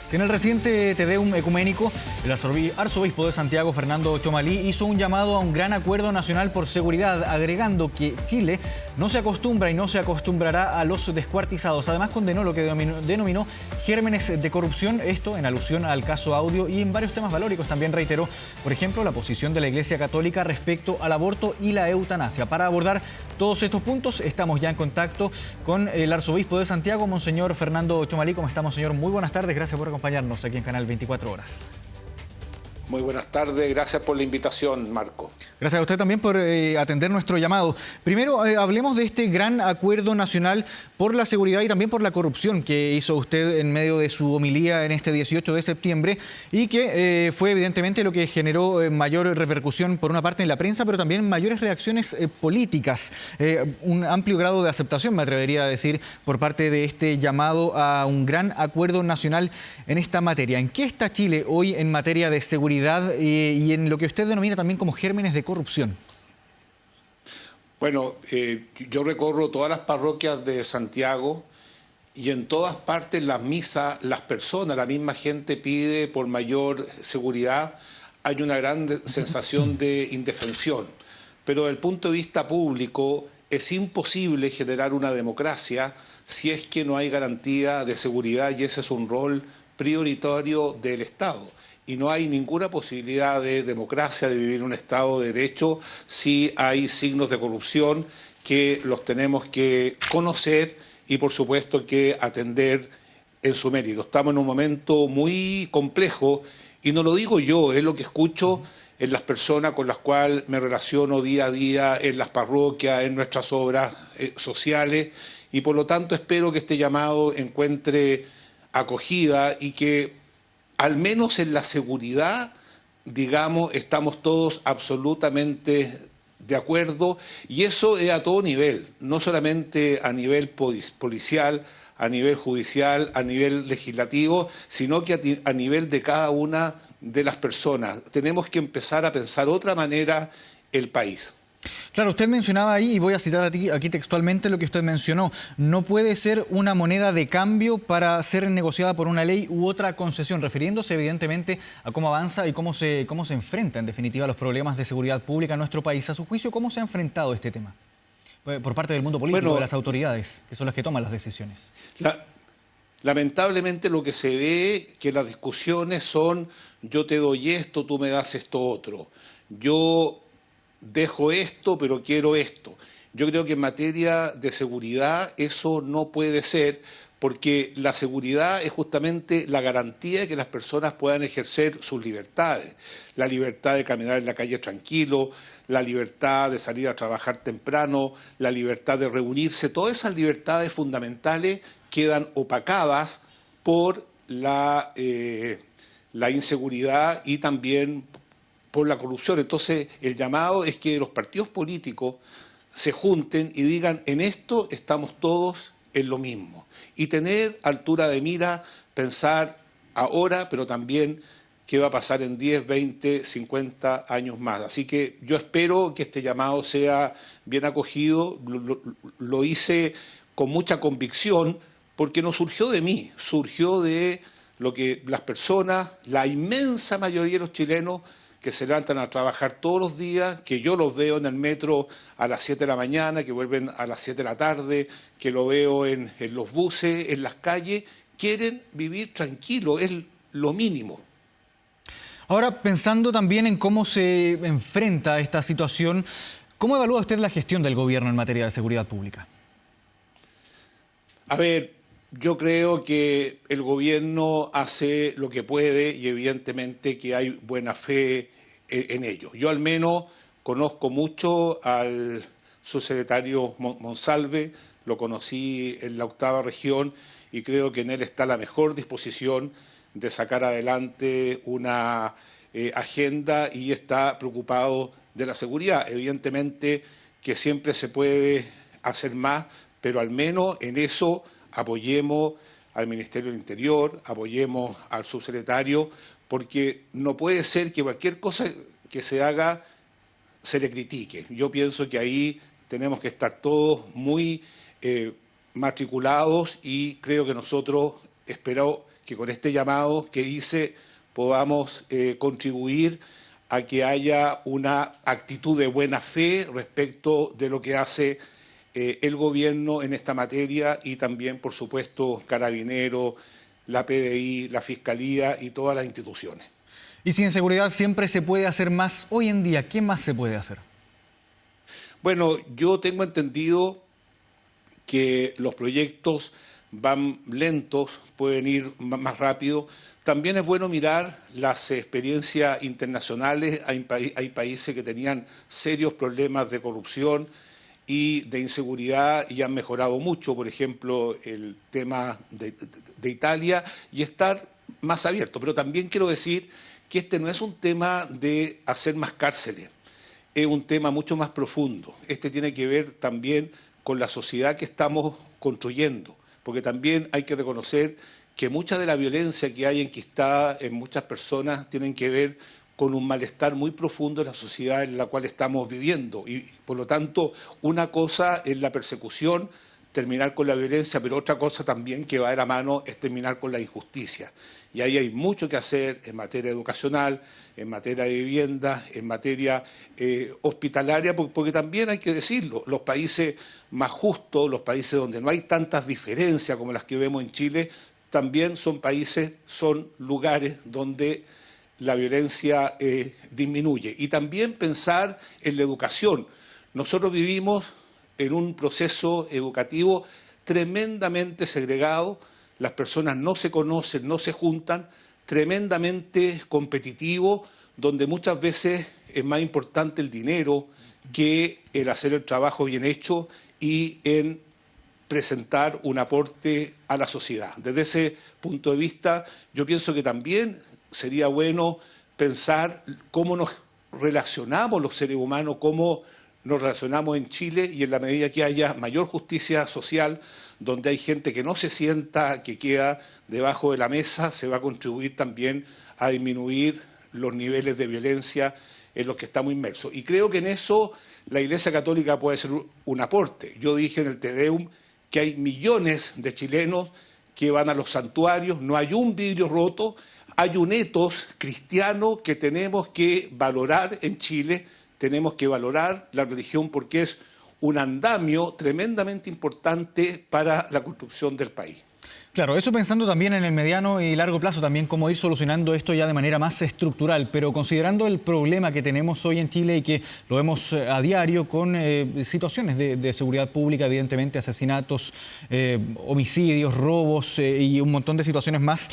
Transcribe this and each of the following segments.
días. En el reciente Te Deum ecuménico, el arzobispo de Santiago, Fernando Chomalí, hizo un llamado a un gran acuerdo nacional por seguridad, agregando que Chile no se acostumbra y no se acostumbrará a los descuartizados. Además, condenó lo que denominó gérmenes de corrupción, esto en alusión al caso Audio, y en varios temas valóricos también reiteró, por ejemplo, la posición de la Iglesia Católica respecto al aborto y la eutanasia. Para abordar todos estos puntos, estamos ya en contacto con el arzobispo de Santiago, Monseñor Fernando Chomalí. ¿Cómo estamos, señor? Muy buenas tardes, gracias por acompañarnos aquí en Canal 24 Horas. Muy buenas tardes, gracias por la invitación, Marco. Gracias a usted también por atender nuestro llamado. Primero, hablemos de este gran acuerdo nacional por la seguridad y también por la corrupción que hizo usted en medio de su homilía en este 18 de septiembre y que fue evidentemente lo que generó mayor repercusión por una parte en la prensa, pero también mayores reacciones políticas. Un amplio grado de aceptación, me atrevería a decir, por parte de este llamado a un gran acuerdo nacional en esta materia. ¿En qué está Chile hoy en materia de seguridad y en lo que usted denomina también como gérmenes de corrupción? Bueno, yo recorro todas las parroquias de Santiago y en todas partes las misas, las personas, la misma gente pide por mayor seguridad. Hay una gran sensación de indefensión, pero desde el punto de vista público es imposible generar una democracia si es que no hay garantía de seguridad, y ese es un rol prioritario del Estado. Y no hay ninguna posibilidad de democracia, de vivir en un Estado de Derecho, si hay signos de corrupción que los tenemos que conocer y, por supuesto, que atender en su mérito. Estamos en un momento muy complejo y no lo digo yo, es lo que escucho en las personas con las cuales me relaciono día a día, en las parroquias, en nuestras obras sociales, y por lo tanto espero que este llamado encuentre acogida y que al menos en la seguridad, digamos, estamos todos absolutamente de acuerdo, y eso es a todo nivel, no solamente a nivel policial, a nivel judicial, a nivel legislativo, sino que a nivel de cada una de las personas. Tenemos que empezar a pensar otra manera el país. Claro, usted mencionaba ahí, y voy a citar aquí textualmente lo que usted mencionó, no puede ser una moneda de cambio para ser negociada por una ley u otra concesión, refiriéndose evidentemente a cómo avanza y cómo se enfrenta en definitiva los problemas de seguridad pública en nuestro país. A su juicio, ¿cómo se ha enfrentado este tema por parte del mundo político, de las autoridades, que son las que toman las decisiones? Lamentablemente lo que se ve que las discusiones son: yo te doy esto, tú me das esto otro, yo dejo esto, pero quiero esto. Yo creo que en materia de seguridad eso no puede ser, porque la seguridad es justamente la garantía de que las personas puedan ejercer sus libertades. La libertad de caminar en la calle tranquilo, la libertad de salir a trabajar temprano, la libertad de reunirse. Todas esas libertades fundamentales quedan opacadas por la inseguridad y también por la corrupción. Entonces, el llamado es que los partidos políticos se junten y digan: en esto estamos todos en lo mismo. Y tener altura de mira, pensar ahora, pero también qué va a pasar en 10, 20, 50 años más. Así que yo espero que este llamado sea bien acogido. Lo hice con mucha convicción, porque no surgió de mí, surgió de lo que las personas, la inmensa mayoría de los chilenos, que se levantan a trabajar todos los días, que yo los veo en el metro a las 7 de la mañana, que vuelven a las 7 de la tarde, que lo veo en los buses, en las calles, quieren vivir tranquilos, es lo mínimo. Ahora, pensando también en cómo se enfrenta esta situación, ¿cómo evalúa usted la gestión del gobierno en materia de seguridad pública? A ver, yo creo que el gobierno hace lo que puede y evidentemente que hay buena fe en ello. Yo al menos conozco mucho al subsecretario Monsalve, lo conocí en la 8ª región y creo que en él está la mejor disposición de sacar adelante una agenda y está preocupado de la seguridad. Evidentemente que siempre se puede hacer más, pero al menos en eso apoyemos al Ministerio del Interior, apoyemos al subsecretario, porque no puede ser que cualquier cosa que se haga se le critique. Yo pienso que ahí tenemos que estar todos muy matriculados y creo que nosotros que con este llamado que hice podamos contribuir a que haya una actitud de buena fe respecto de lo que hace el gobierno en esta materia y también, por supuesto, Carabineros, la PDI, la Fiscalía y todas las instituciones. Y si en seguridad siempre se puede hacer más, hoy en día, ¿qué más se puede hacer? Bueno, yo tengo entendido que los proyectos van lentos, pueden ir más rápido. También es bueno mirar las experiencias internacionales. Hay países que tenían serios problemas de corrupción y de inseguridad y han mejorado mucho, por ejemplo, el tema de Italia, y estar más abierto. Pero también quiero decir que este no es un tema de hacer más cárceles, es un tema mucho más profundo. Este tiene que ver también con la sociedad que estamos construyendo, porque también hay que reconocer que mucha de la violencia que hay enquistada en muchas personas tienen que ver con un malestar muy profundo en la sociedad en la cual estamos viviendo. Y por lo tanto, una cosa es la persecución, terminar con la violencia, pero otra cosa también que va de la mano es terminar con la injusticia. Y ahí hay mucho que hacer en materia educacional, en materia de vivienda, en materia hospitalaria, porque también hay que decirlo, los países más justos, los países donde no hay tantas diferencias como las que vemos en Chile, también son países, son lugares donde la violencia disminuye. Y también pensar en la educación. Nosotros vivimos en un proceso educativo tremendamente segregado, las personas no se conocen, no se juntan, tremendamente competitivo, donde muchas veces es más importante el dinero que el hacer el trabajo bien hecho y en presentar un aporte a la sociedad. Desde ese punto de vista, yo pienso que también sería bueno pensar cómo nos relacionamos los seres humanos, cómo nos relacionamos en Chile y en la medida que haya mayor justicia social, donde hay gente que no se sienta, que queda debajo de la mesa, se va a contribuir también a disminuir los niveles de violencia en los que estamos inmersos. Y creo que en eso la Iglesia Católica puede ser un aporte. Yo dije en el Te Deum que hay millones de chilenos que van a los santuarios, no hay un vidrio roto, hay un etos cristiano que tenemos que valorar en Chile, tenemos que valorar la religión porque es un andamio tremendamente importante para la construcción del país. Claro, eso pensando también en el mediano y largo plazo, también cómo ir solucionando esto ya de manera más estructural, pero considerando el problema que tenemos hoy en Chile y que lo vemos a diario con situaciones de seguridad pública, evidentemente asesinatos, homicidios, robos y un montón de situaciones más.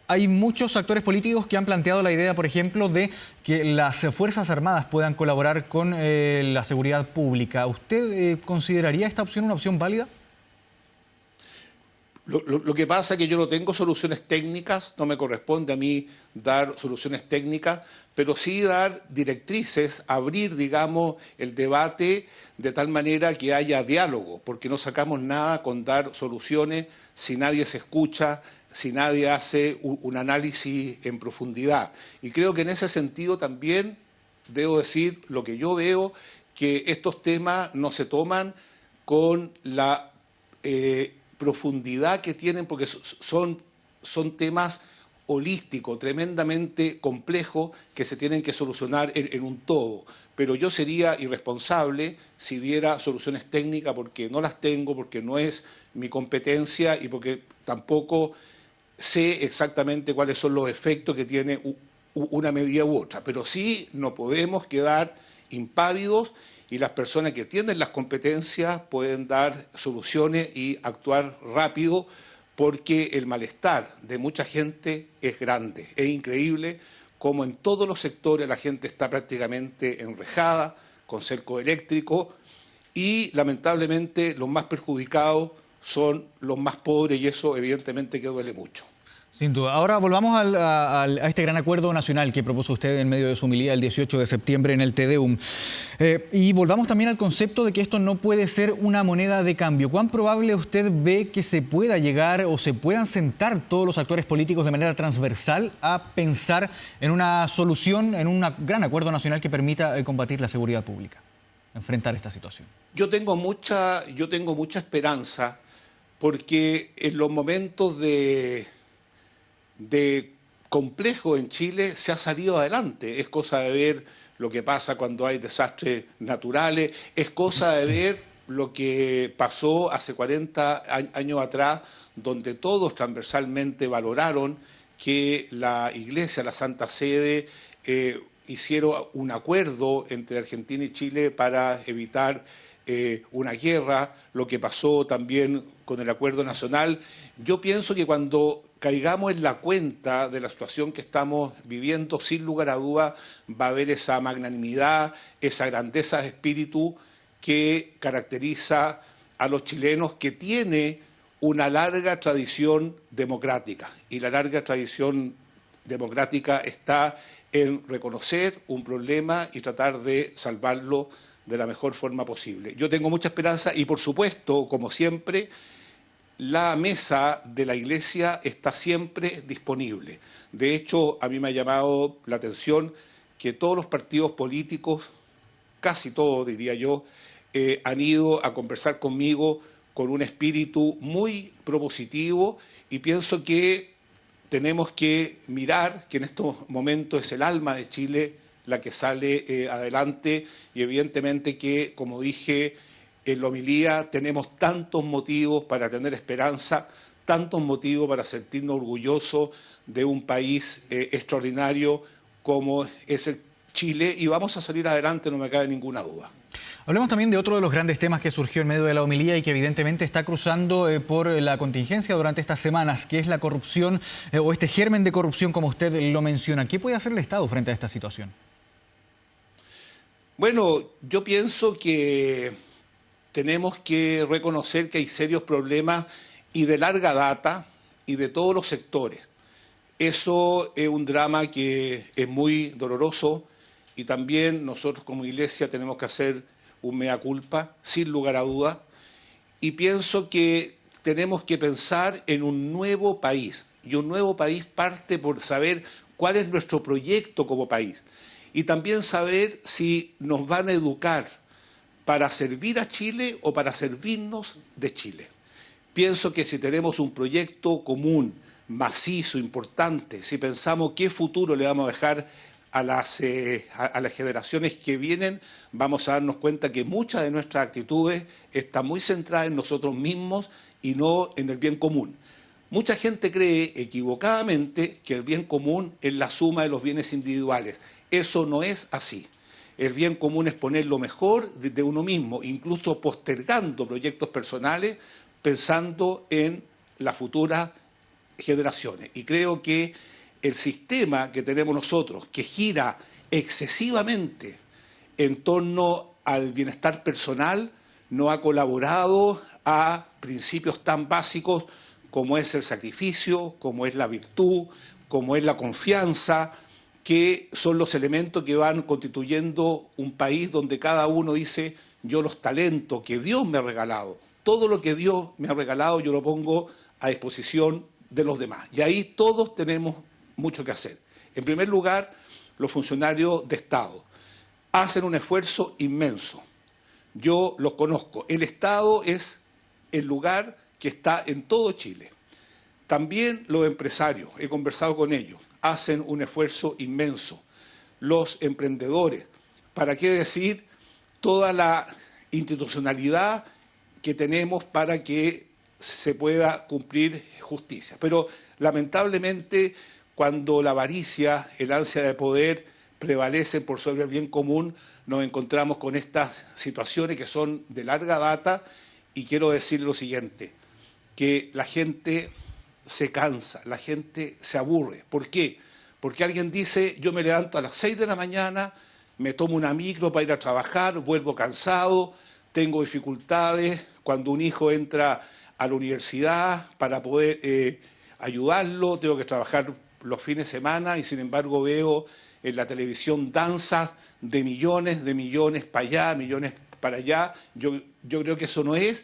Hay muchos actores políticos que han planteado la idea, por ejemplo, de que las Fuerzas Armadas puedan colaborar con la seguridad pública. ¿Usted consideraría esta opción una opción válida? Lo que pasa es que yo no tengo soluciones técnicas, no me corresponde a mí dar soluciones técnicas, pero sí dar directrices, abrir, digamos, el debate de tal manera que haya diálogo, porque no sacamos nada con dar soluciones si nadie se escucha, si nadie hace un análisis en profundidad. Y creo que en ese sentido también debo decir lo que yo veo, que estos temas no se toman con la profundidad que tienen, porque son temas holísticos, tremendamente complejos, que se tienen que solucionar en un todo. Pero yo sería irresponsable si diera soluciones técnicas, porque no las tengo, porque no es mi competencia y porque tampoco sé exactamente cuáles son los efectos que tiene una medida u otra. Pero sí no podemos quedar impávidos y las personas que tienen las competencias pueden dar soluciones y actuar rápido, porque el malestar de mucha gente es grande. Es increíble cómo en todos los sectores la gente está prácticamente enrejada, con cerco eléctrico, y lamentablemente los más perjudicados son los más pobres, y eso evidentemente que duele mucho. Sin duda. Ahora volvamos a este gran acuerdo nacional que propuso usted en medio de su homilía el 18 de septiembre en el Te Deum. Y volvamos también al concepto de que esto no puede ser una moneda de cambio. ¿Cuán probable usted ve que se pueda llegar o se puedan sentar todos los actores políticos de manera transversal a pensar en una solución, en un gran acuerdo nacional que permita combatir la seguridad pública, enfrentar esta situación? Yo tengo mucha esperanza, porque en los momentos de de complejo en Chile se ha salido adelante. Es cosa de ver lo que pasa cuando hay desastres naturales, es cosa de ver lo que pasó hace 40 años atrás, donde todos transversalmente valoraron que la Iglesia, la Santa Sede, hicieron un acuerdo entre Argentina y Chile para evitar una guerra, lo que pasó también con el Acuerdo Nacional. Yo pienso que cuando caigamos en la cuenta de la situación que estamos viviendo, sin lugar a duda va a haber esa magnanimidad, esa grandeza de espíritu que caracteriza a los chilenos, que tiene una larga tradición democrática. Y la larga tradición democrática está en reconocer un problema y tratar de salvarlo de la mejor forma posible. Yo tengo mucha esperanza y, por supuesto, como siempre, la mesa de la Iglesia está siempre disponible. De hecho, a mí me ha llamado la atención que todos los partidos políticos, casi todos diría yo, han ido a conversar conmigo con un espíritu muy propositivo, y pienso que tenemos que mirar que en estos momentos es el alma de Chile la que sale adelante, y evidentemente que, como dije en la homilía, tenemos tantos motivos para tener esperanza, tantos motivos para sentirnos orgullosos de un país extraordinario como es el Chile, y vamos a salir adelante, no me cabe ninguna duda. Hablemos también de otro de los grandes temas que surgió en medio de la homilía y que evidentemente está cruzando por la contingencia durante estas semanas, que es la corrupción o este germen de corrupción, como usted lo menciona. ¿Qué puede hacer el Estado frente a esta situación? Bueno, yo pienso que tenemos que reconocer que hay serios problemas, y de larga data, y de todos los sectores. Eso es un drama que es muy doloroso, y también nosotros como Iglesia tenemos que hacer un mea culpa, sin lugar a dudas, y pienso que tenemos que pensar en un nuevo país, y un nuevo país parte por saber cuál es nuestro proyecto como país, y también saber si nos van a educar para servir a Chile o para servirnos de Chile. Pienso que si tenemos un proyecto común, macizo, importante, si pensamos qué futuro le vamos a dejar a las generaciones que vienen, vamos a darnos cuenta que muchas de nuestras actitudes están muy centradas en nosotros mismos y no en el bien común. Mucha gente cree equivocadamente que el bien común es la suma de los bienes individuales. Eso no es así. El bien común es poner lo mejor de uno mismo, incluso postergando proyectos personales, pensando en las futuras generaciones. Y creo que el sistema que tenemos nosotros, que gira excesivamente en torno al bienestar personal, no ha colaborado a principios tan básicos como es el sacrificio, como es la virtud, como es la confianza, que son los elementos que van constituyendo un país donde cada uno dice: yo los talentos que Dios me ha regalado, todo lo que Dios me ha regalado, yo lo pongo a disposición de los demás. Y ahí todos tenemos mucho que hacer. En primer lugar, los funcionarios de Estado hacen un esfuerzo inmenso. Yo los conozco. El Estado es el lugar que está en todo Chile. También los empresarios, he conversado con ellos, hacen un esfuerzo inmenso. Los emprendedores, ¿para qué decir toda la institucionalidad que tenemos para que se pueda cumplir justicia? Pero lamentablemente, cuando la avaricia, el ansia de poder prevalecen por sobre el bien común, nos encontramos con estas situaciones que son de larga data, y quiero decir lo siguiente, que la gente se cansa, la gente se aburre. ¿Por qué? Porque alguien dice: yo me levanto a las 6 de la mañana, me tomo una micro para ir a trabajar, vuelvo cansado, tengo dificultades cuando un hijo entra a la universidad para poder ayudarlo, tengo que trabajar los fines de semana, y sin embargo veo en la televisión danzas de millones para allá, millones para allá. Yo creo que eso no es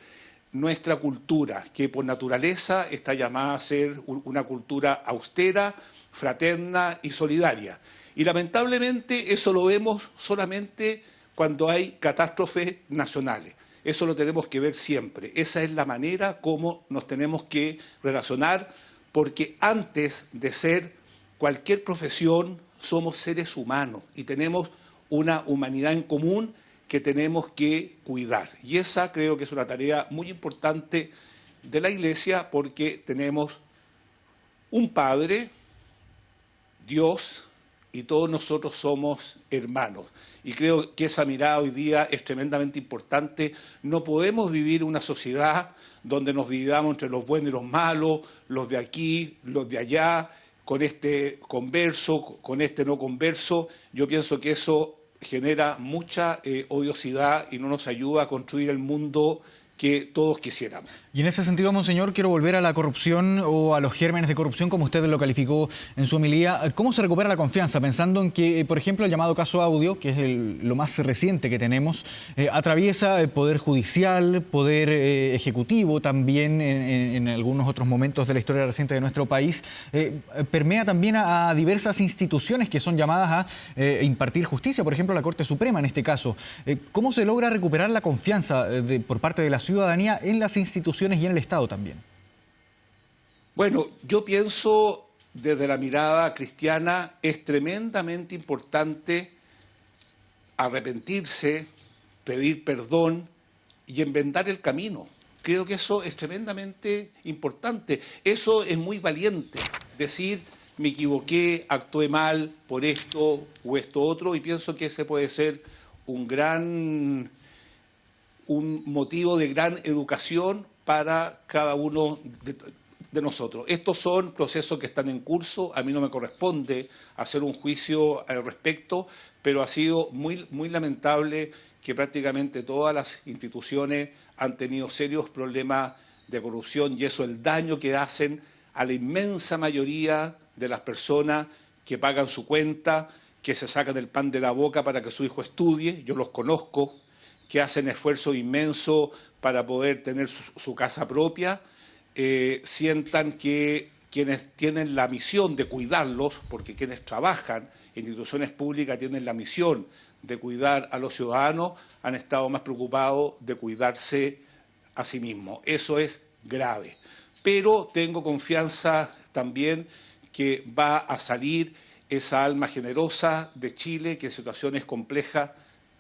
nuestra cultura, que por naturaleza está llamada a ser una cultura austera, fraterna y solidaria. Y lamentablemente eso lo vemos solamente cuando hay catástrofes nacionales. Eso lo tenemos que ver siempre. Esa es la manera como nos tenemos que relacionar porque antes de ser cualquier profesión somos seres humanos y tenemos una humanidad en común que tenemos que cuidar. Y esa creo que es una tarea muy importante de la Iglesia, porque tenemos un Padre, Dios, y todos nosotros somos hermanos. Y creo que esa mirada hoy día es tremendamente importante. No podemos vivir una sociedad donde nos dividamos entre los buenos y los malos, los de aquí, los de allá, con este converso, con este no converso. Yo pienso que eso genera mucha odiosidad y no nos ayuda a construir el mundo que todos quisiéramos. Y en ese sentido, monseñor, quiero volver a la corrupción o a los gérmenes de corrupción, como usted lo calificó en su homilía. ¿Cómo se recupera la confianza? Pensando en que, por ejemplo, el llamado caso Audio, que es lo más reciente que tenemos, atraviesa el Poder Judicial, Poder Ejecutivo, también en algunos otros momentos de la historia reciente de nuestro país, permea también a diversas instituciones que son llamadas a impartir justicia, por ejemplo, la Corte Suprema en este caso. ¿Cómo se logra recuperar la confianza por parte de la ciudadanía en las instituciones y en el Estado también? Bueno, yo pienso desde la mirada cristiana es tremendamente importante arrepentirse, pedir perdón y enmendar el camino. Creo que eso es tremendamente importante. Eso es muy valiente, decir me equivoqué, actué mal por esto o esto otro, y pienso que ese puede ser un motivo de gran educación para cada uno de nosotros. Estos son procesos que están en curso. A mí no me corresponde hacer un juicio al respecto, pero ha sido muy lamentable que prácticamente todas las instituciones han tenido serios problemas de corrupción, y eso, el daño que hacen a la inmensa mayoría de las personas que pagan su cuenta, que se sacan el pan de la boca para que su hijo estudie. Yo los conozco, que hacen esfuerzo inmenso para poder tener su casa propia, sientan que quienes tienen la misión de cuidarlos, porque quienes trabajan en instituciones públicas tienen la misión de cuidar a los ciudadanos, han estado más preocupados de cuidarse a sí mismos. Eso es grave. Pero tengo confianza también que va a salir esa alma generosa de Chile, que en situaciones complejas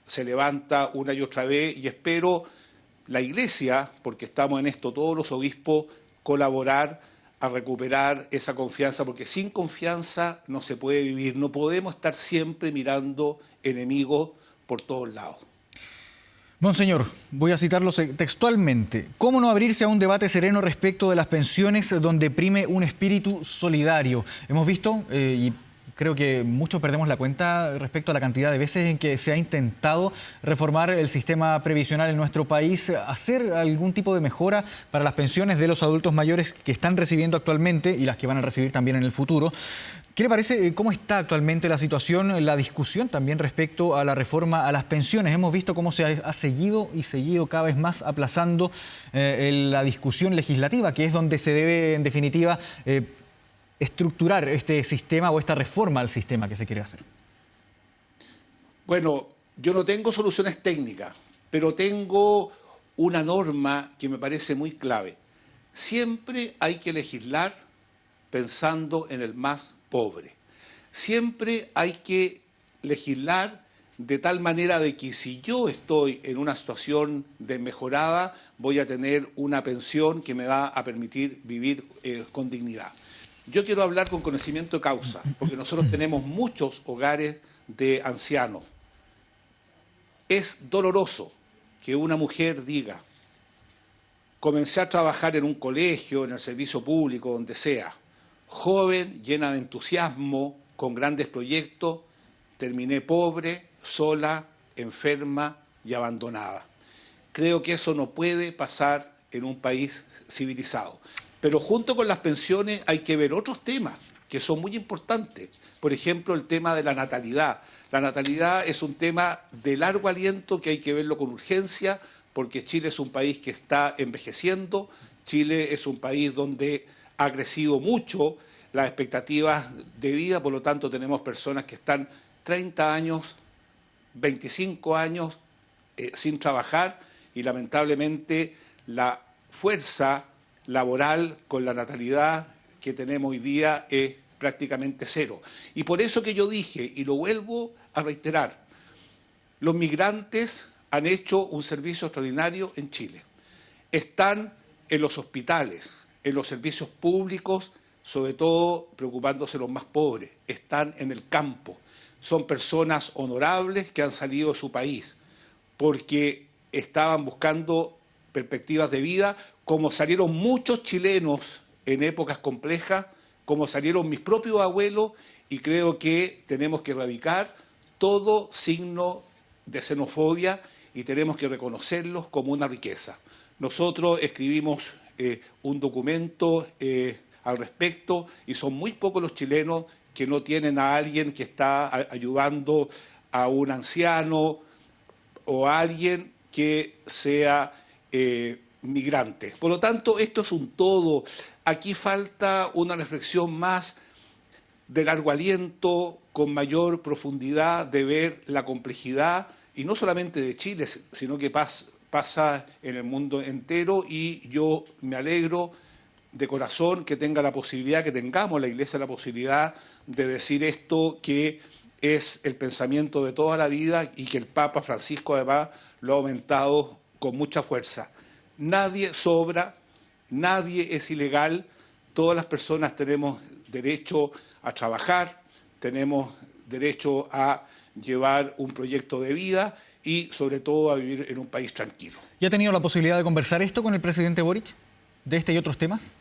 se levanta una y otra vez, y espero la Iglesia, porque estamos en esto todos los obispos, colaborar a recuperar esa confianza, porque sin confianza no se puede vivir. No podemos estar siempre mirando enemigos por todos lados. Monseñor, voy a citarlo textualmente. ¿Cómo no abrirse a un debate sereno respecto de las pensiones donde prime un espíritu solidario? Hemos visto, y creo que muchos perdemos la cuenta respecto a la cantidad de veces en que se ha intentado reformar el sistema previsional en nuestro país, hacer algún tipo de mejora para las pensiones de los adultos mayores que están recibiendo actualmente y las que van a recibir también en el futuro. ¿Qué le parece cómo está actualmente la situación, la discusión también respecto a la reforma a las pensiones? Hemos visto cómo se ha seguido cada vez más aplazando la discusión legislativa, que es donde se debe, en definitiva, estructurar este sistema o esta reforma al sistema que se quiere hacer. Bueno, yo no tengo soluciones técnicas, pero tengo una norma que me parece muy clave. Siempre hay que legislar pensando en el más pobre. Siempre hay que legislar de tal manera de que si yo estoy en una situación desmejorada, voy a tener una pensión que me va a permitir vivir con dignidad. Yo quiero hablar con conocimiento de causa, porque nosotros tenemos muchos hogares de ancianos. Es doloroso que una mujer diga, comencé a trabajar en un colegio, en el servicio público, donde sea, joven, llena de entusiasmo, con grandes proyectos, terminé pobre, sola, enferma y abandonada. Creo que eso no puede pasar en un país civilizado. Pero junto con las pensiones hay que ver otros temas que son muy importantes. Por ejemplo, el tema de la natalidad. La natalidad es un tema de largo aliento que hay que verlo con urgencia, porque Chile es un país que está envejeciendo. Chile es un país donde ha crecido mucho las expectativas de vida, por lo tanto tenemos personas que están 30 años, 25 años sin trabajar, y lamentablemente la fuerza laboral con la natalidad que tenemos hoy día es prácticamente cero. Y por eso que yo dije, y lo vuelvo a reiterar, los migrantes han hecho un servicio extraordinario en Chile. Están en los hospitales, en los servicios públicos, sobre todo preocupándose de los más pobres. Están en el campo. Son personas honorables que han salido de su país porque estaban buscando perspectivas de vida, como salieron muchos chilenos en épocas complejas, como salieron mis propios abuelos, y creo que tenemos que erradicar todo signo de xenofobia y tenemos que reconocerlos como una riqueza. Nosotros escribimos un documento al respecto y son muy pocos los chilenos que no tienen a alguien que está ayudando a un anciano o a alguien que sea migrante. Por lo tanto, esto es un todo. Aquí falta una reflexión más de largo aliento, con mayor profundidad, de ver la complejidad, y no solamente de Chile, sino que pasa en el mundo entero, y yo me alegro de corazón que tenga la posibilidad, que tengamos la Iglesia la posibilidad de decir esto, que es el pensamiento de toda la vida y que el Papa Francisco además lo ha aumentado con mucha fuerza. Nadie sobra, nadie es ilegal, todas las personas tenemos derecho a trabajar, tenemos derecho a llevar un proyecto de vida y sobre todo a vivir en un país tranquilo. ¿Y ha tenido la posibilidad de conversar esto con el presidente Boric, de este y otros temas?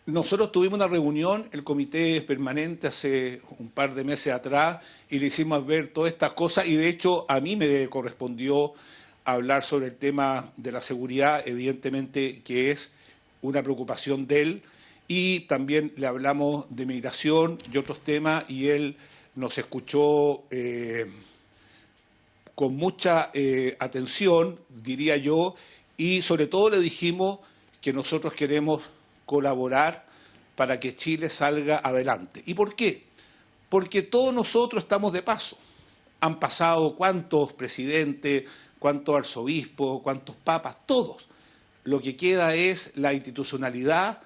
Nosotros tuvimos una reunión, el comité permanente, hace un par de meses atrás, y le hicimos ver todas estas cosas, y de hecho a mí me correspondió hablar sobre el tema de la seguridad, evidentemente que es una preocupación de él, y también le hablamos de migración y otros temas, y él nos escuchó con mucha atención, diría yo, y sobre todo le dijimos que nosotros queremos colaborar para que Chile salga adelante. ¿Y por qué? Porque todos nosotros estamos de paso. Han pasado cuántos presidentes, cuántos arzobispos, cuántos papas, todos. Lo que queda es la institucionalidad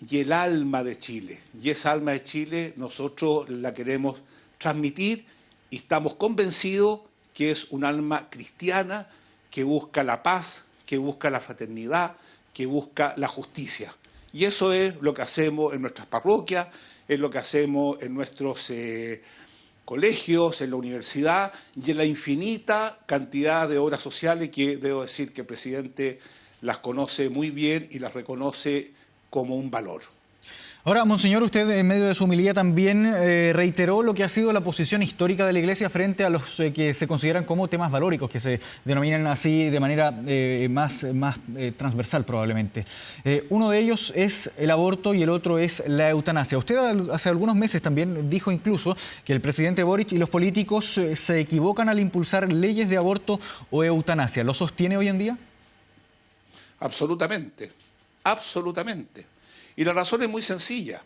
y el alma de Chile. Y esa alma de Chile nosotros la queremos transmitir y estamos convencidos que es un alma cristiana que busca la paz, que busca la fraternidad, que busca la justicia. Y eso es lo que hacemos en nuestras parroquias, es lo que hacemos en nuestros colegios, en la universidad y en la infinita cantidad de obras sociales que debo decir que el presidente las conoce muy bien y las reconoce como un valor. Ahora, Monseñor, usted en medio de su homilía también reiteró lo que ha sido la posición histórica de la Iglesia frente a los que se consideran como temas valóricos, que se denominan así de manera más transversal probablemente. Uno de ellos es el aborto y el otro es la eutanasia. Usted hace algunos meses también dijo incluso que el presidente Boric y los políticos se equivocan al impulsar leyes de aborto o eutanasia. ¿Lo sostiene hoy en día? Absolutamente, absolutamente. Y la razón es muy sencilla,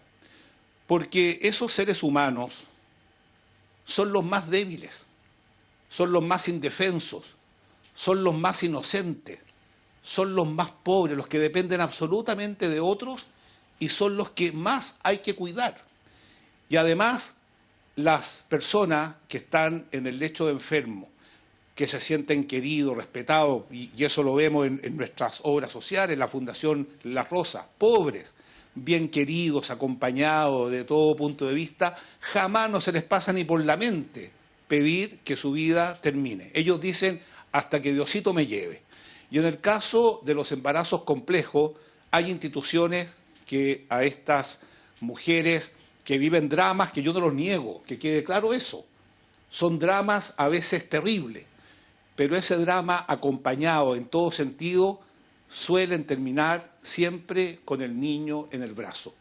porque esos seres humanos son los más débiles, son los más indefensos, son los más inocentes, son los más pobres, los que dependen absolutamente de otros y son los que más hay que cuidar. Y además, las personas que están en el lecho de enfermo, que se sienten queridos, respetados, y eso lo vemos en nuestras obras sociales, la Fundación La Rosa, pobres, bien queridos, acompañados de todo punto de vista, jamás no se les pasa ni por la mente pedir que su vida termine. Ellos dicen, hasta que Diosito me lleve. Y en el caso de los embarazos complejos, hay instituciones que a estas mujeres que viven dramas, que yo no los niego, que quede claro eso, son dramas a veces terribles, pero ese drama acompañado en todo sentido suelen terminar siempre con el niño en el brazo.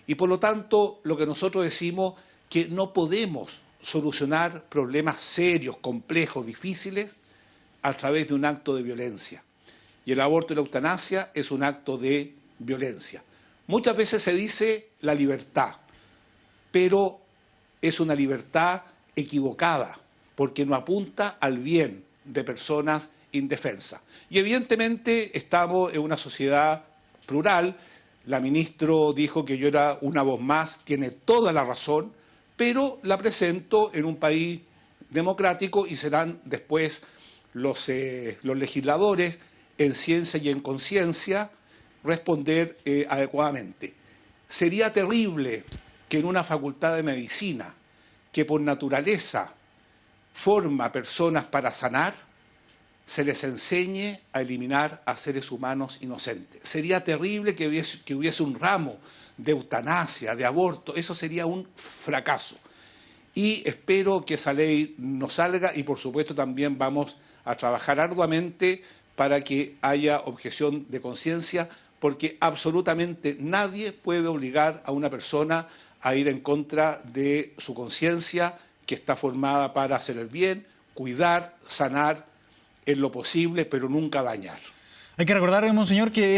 Y por lo tanto, lo que nosotros decimos que no podemos solucionar problemas serios, complejos, difíciles a través de un acto de violencia. Y el aborto y la eutanasia es un acto de violencia. Muchas veces se dice la libertad, pero es una libertad equivocada, porque no apunta al bien de personas indefensas. Y evidentemente estamos en una sociedad plural, La ministra dijo que yo era una voz más, tiene toda la razón, pero la presento en un país democrático y serán después los legisladores en ciencia y en conciencia responder adecuadamente. Sería terrible que en una facultad de medicina, que por naturaleza forma personas para sanar, se les enseñe a eliminar a seres humanos inocentes. Sería terrible que hubiese un ramo de eutanasia, de aborto. Eso sería un fracaso. Y espero que esa ley no salga y, por supuesto, también vamos a trabajar arduamente para que haya objeción de conciencia, porque absolutamente nadie puede obligar a una persona a ir en contra de su conciencia, que está formada para hacer el bien, cuidar, sanar en lo posible, pero nunca dañar. Hay que recordar, monseñor, que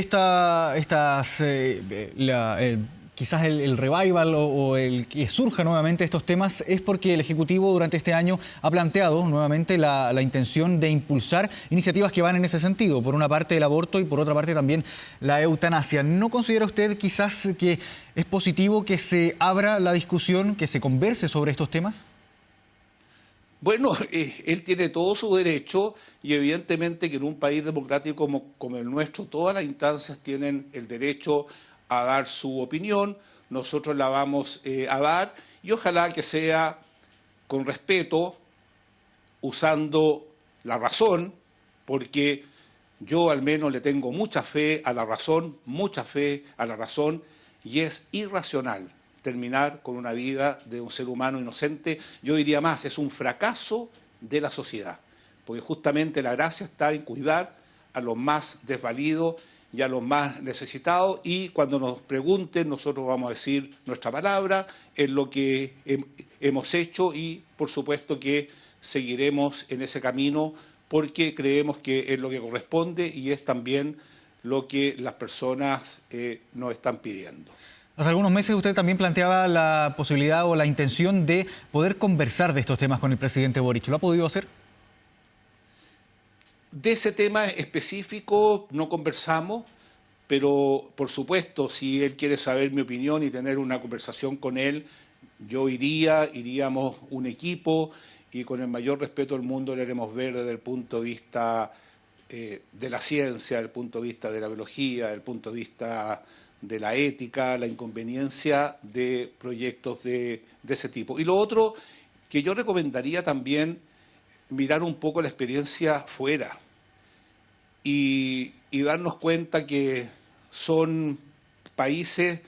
quizás el revival o el que surja nuevamente estos temas es porque el Ejecutivo durante este año ha planteado nuevamente la intención de impulsar iniciativas que van en ese sentido. Por una parte el aborto y por otra parte también la eutanasia. ¿No considera usted quizás que es positivo que se abra la discusión, que se converse sobre estos temas? Bueno, él tiene todo su derecho y evidentemente que en un país democrático como el nuestro, todas las instancias tienen el derecho a dar su opinión, nosotros la vamos a dar y ojalá que sea con respeto, usando la razón, porque yo al menos le tengo mucha fe a la razón, y es irracional terminar con una vida de un ser humano inocente. Yo diría más, es un fracaso de la sociedad, porque justamente la gracia está en cuidar a los más desvalidos y a los más necesitados, y cuando nos pregunten nosotros vamos a decir nuestra palabra en lo que hemos hecho y por supuesto que seguiremos en ese camino porque creemos que es lo que corresponde y es también lo que las personas nos están pidiendo. Hace algunos meses usted también planteaba la posibilidad o la intención de poder conversar de estos temas con el presidente Boric. ¿Lo ha podido hacer? De ese tema específico no conversamos, pero por supuesto, si él quiere saber mi opinión y tener una conversación con él, yo iríamos un equipo y con el mayor respeto del mundo le haremos ver desde el punto de vista de la ciencia, desde el punto de vista de la biología, desde el punto de vista de la ética, la inconveniencia de proyectos de ese tipo. Y lo otro que yo recomendaría también, mirar un poco la experiencia fuera y darnos cuenta que son países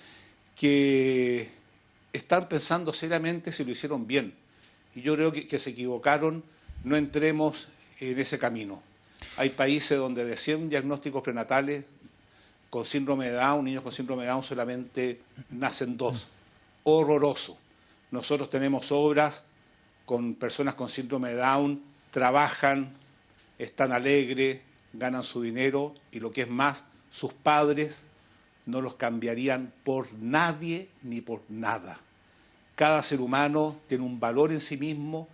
que están pensando seriamente si lo hicieron bien. Y yo creo que se equivocaron, no entremos en ese camino. Hay países donde de 100 diagnósticos prenatales con síndrome de Down, niños con síndrome de Down solamente nacen 2. Horroroso. Nosotros tenemos obras con personas con síndrome de Down, trabajan, están alegres, ganan su dinero y lo que es más, sus padres no los cambiarían por nadie ni por nada. Cada ser humano tiene un valor en sí mismo,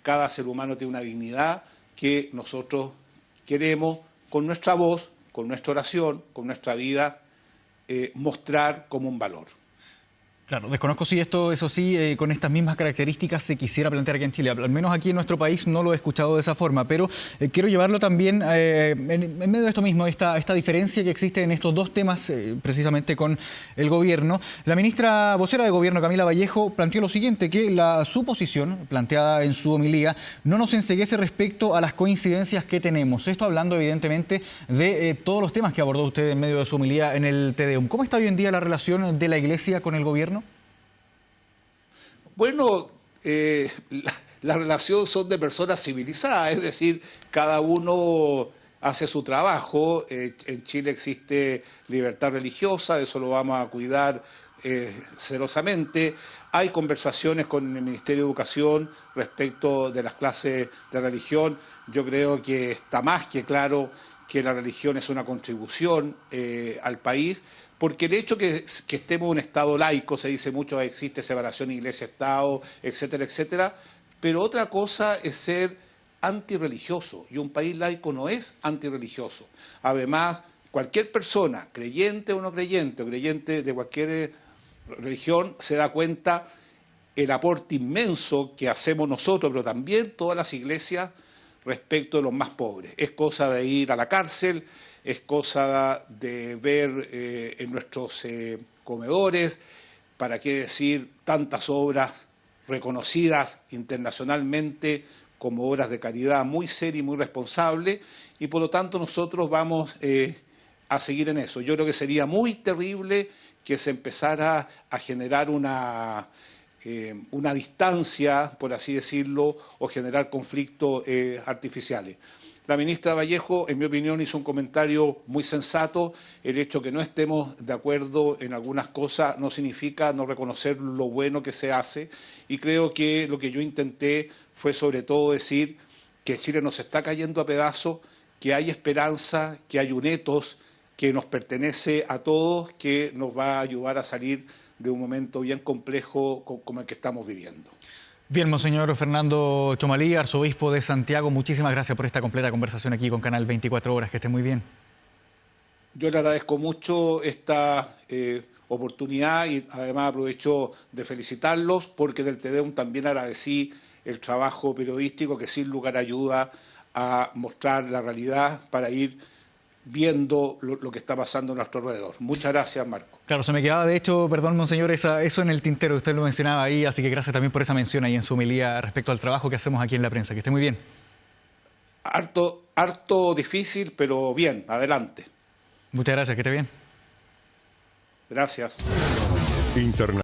cada ser humano tiene una dignidad que nosotros queremos con nuestra voz, con nuestra oración, con nuestra vida, mostrar como un valor. Claro, desconozco si esto, eso sí, con estas mismas características se quisiera plantear aquí en Chile. Al menos aquí en nuestro país no lo he escuchado de esa forma, pero quiero llevarlo también en medio de esto mismo, esta diferencia que existe en estos dos temas, precisamente con el gobierno. La ministra vocera de Gobierno, Camila Vallejo, planteó lo siguiente, que su posición, planteada en su homilía, no nos enceguece respecto a las coincidencias que tenemos. Esto hablando evidentemente de todos los temas que abordó usted en medio de su homilía en el Te Deum. ¿Cómo está hoy en día la relación de la Iglesia con el gobierno? Bueno, la relación son de personas civilizadas, es decir, cada uno hace su trabajo. En Chile existe libertad religiosa, eso lo vamos a cuidar celosamente. Hay conversaciones con el Ministerio de Educación respecto de las clases de religión. Yo creo que está más que claro que la religión es una contribución al país, porque el hecho que estemos en un Estado laico, se dice mucho, existe separación Iglesia-Estado, etcétera, etcétera, pero otra cosa es ser antirreligioso, y un país laico no es antirreligioso. Además, cualquier persona, creyente o no creyente, o creyente de cualquier religión, se da cuenta el aporte inmenso que hacemos nosotros, pero también todas las iglesias, respecto de los más pobres. Es cosa de ir a la cárcel, es cosa de ver en nuestros comedores, para qué decir tantas obras reconocidas internacionalmente como obras de caridad muy serias y muy responsables, y por lo tanto nosotros vamos a seguir en eso. Yo creo que sería muy terrible que se empezara a generar una distancia, por así decirlo, o generar conflictos artificiales. La ministra Vallejo, en mi opinión, hizo un comentario muy sensato. El hecho que no estemos de acuerdo en algunas cosas no significa no reconocer lo bueno que se hace, y creo que lo que yo intenté fue sobre todo decir que Chile nos está cayendo a pedazos, que hay esperanza, que hay un etos que nos pertenece a todos, que nos va a ayudar a salir de un momento bien complejo como el que estamos viviendo. Bien, Monseñor Fernando Chomalí, arzobispo de Santiago, muchísimas gracias por esta completa conversación aquí con Canal 24 Horas. Que esté muy bien. Yo le agradezco mucho esta oportunidad y además aprovecho de felicitarlos, porque del Te Deum también agradecí el trabajo periodístico que sin lugar ayuda a mostrar la realidad para ir viendo lo que está pasando a nuestro alrededor. Muchas gracias, Marco. Claro, se me quedaba, de hecho, perdón, Monseñor, eso en el tintero, usted lo mencionaba ahí, así que gracias también por esa mención ahí en su homilía respecto al trabajo que hacemos aquí en la prensa. Que esté muy bien. Harto difícil, pero bien, adelante. Muchas gracias, que esté bien. Gracias.